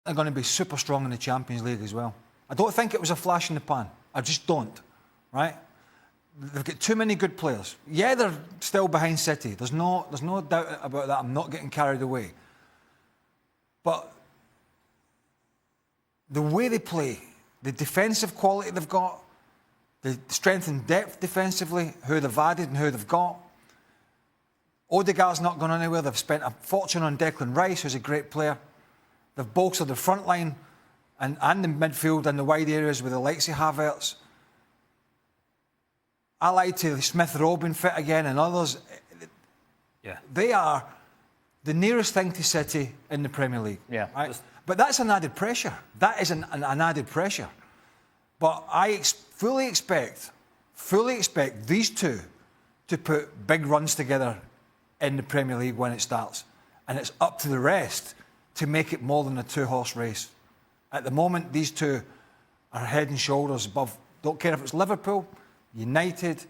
are going to be super strong in the Champions League as well. I don't think it was a flash in the pan. I just don't, right? They've got too many good players. Yeah, they're still behind City. There's no doubt about that. I'm not getting carried away. But the way they play, the defensive quality they've got, the strength and depth defensively, who they've added and who they've got. Odegaard's not gone anywhere. They've spent a fortune on Declan Rice, who's a great player. They've bolstered the front line and the midfield and the wide areas with the likes of Havertz. I like to Smith Rowe being fit again and others. Yeah. They are the nearest thing to City in the Premier League. Yeah. Right? But that's an added pressure. That is an added pressure. But I fully expect these two to put big runs together in the Premier League when it starts. And it's up to the rest to make it more than a two-horse race. At the moment, these two are head and shoulders above. Don't care if it's Liverpool, United,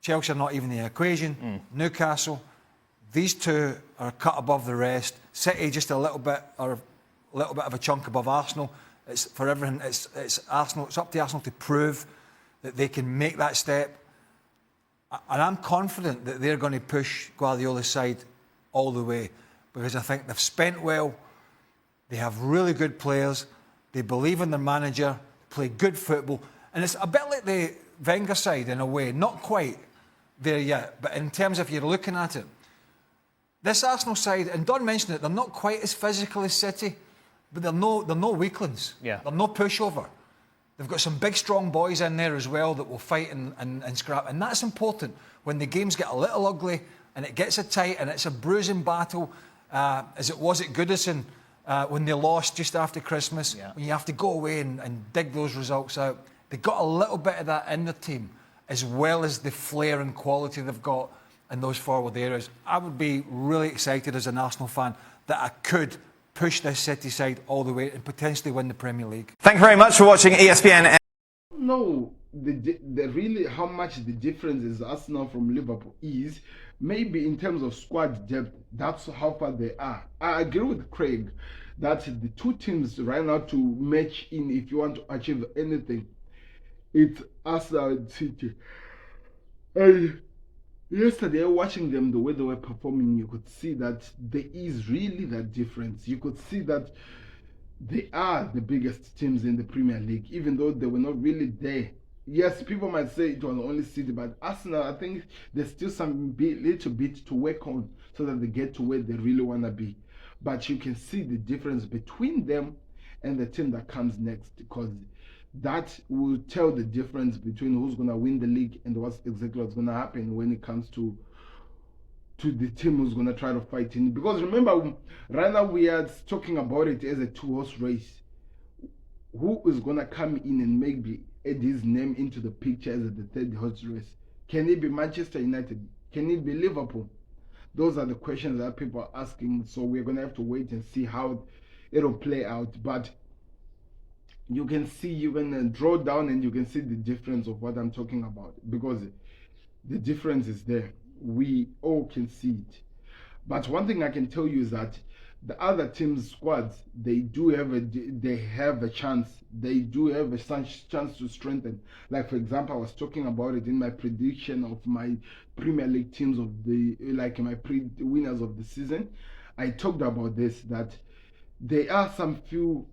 Chelsea are not even in the equation, Newcastle. These two are cut above the rest. City just a little bit of a chunk above Arsenal. It's for everything. It's Arsenal. It's up to Arsenal to prove that they can make that step. And I'm confident that they're going to push Guardiola's side all the way because I think they've spent well. They have really good players. They believe in their manager. Play good football, and it's a bit like the Wenger side in a way. Not quite there yet, but in terms of you're looking at it, this Arsenal side, and Don mentioned it, they're not quite as physical as City. But they're no weaklings. Yeah. They're no pushover. They've got some big, strong boys in there as well that will fight and scrap. And that's important when the games get a little ugly and it gets a tight and it's a bruising battle, as it was at Goodison when they lost just after Christmas. Yeah. When you have to go away and dig those results out. They've got a little bit of that in their team, as well as the flair and quality they've got in those forward areas. I would be really excited as an Arsenal fan that I could push this City side all the way and potentially win the Premier League. Thank you very much for watching ESPN. No, the really how much the difference is Arsenal from Liverpool is maybe in terms of squad depth. That's how far they are. I agree with Craig that the two teams right now to match in if you want to achieve anything, it's Arsenal and City. And yesterday, watching them, the way they were performing, you could see that there is really that difference. You could see that they are the biggest teams in the Premier League, even though they were not really there. Yes, people might say it was only City, but Arsenal, I think there's still some little bit to work on so that they get to where they really want to be. But you can see the difference between them and the team that comes next, because that will tell the difference between who's going to win the league and what's going to happen when it comes to the team who's going to try to fight in. Because remember, right now we are talking about it as a two-horse race. Who is going to come in and maybe add his name into the picture as the third horse race? Can it be Manchester United? Can it be Liverpool? Those are the questions that people are asking. So we're going to have to wait and see how it'll play out. But you can see, you can draw down and you can see the difference of what I'm talking about, because the difference is there. We all can see it. But one thing I can tell you is that the other teams' squads, they have a chance. They do have a chance to strengthen. Like, for example, I was talking about it in my prediction of my Premier League teams of my winners of the season. I talked about this, that there are some few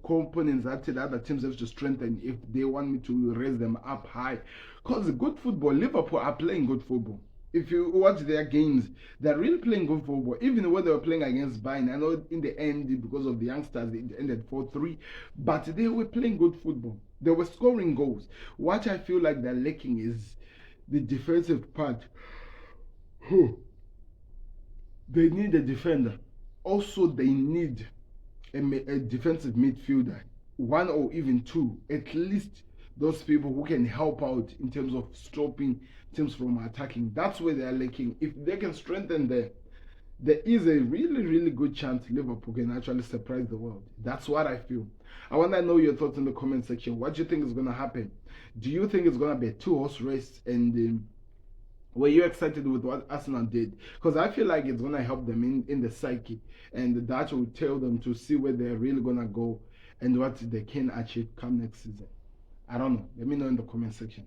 components that the other teams have to strengthen if they want me to raise them up high. Because good football, Liverpool are playing good football. If you watch their games, they're really playing good football. Even when they were playing against Bayern, I know in the end, because of the youngsters, it ended 4-3. But they were playing good football. They were scoring goals. What I feel like they're lacking is the defensive part. They need a defender. Also, they need a defensive midfielder, one or even two, at least those people who can help out in terms of stopping teams from attacking. That's where they are lacking. If they can strengthen there is a really, really good chance Liverpool can actually surprise the world. That's what I feel. I want to know your thoughts in the comment section. What do you think is going to happen? Do you think it's going to be a two-horse race and Were you excited with what Arsenal did? Because I feel like it's gonna help them in the psyche, and that will tell them to see where they're really gonna go and what they can achieve come next season. I don't know. Let me know in the comment section.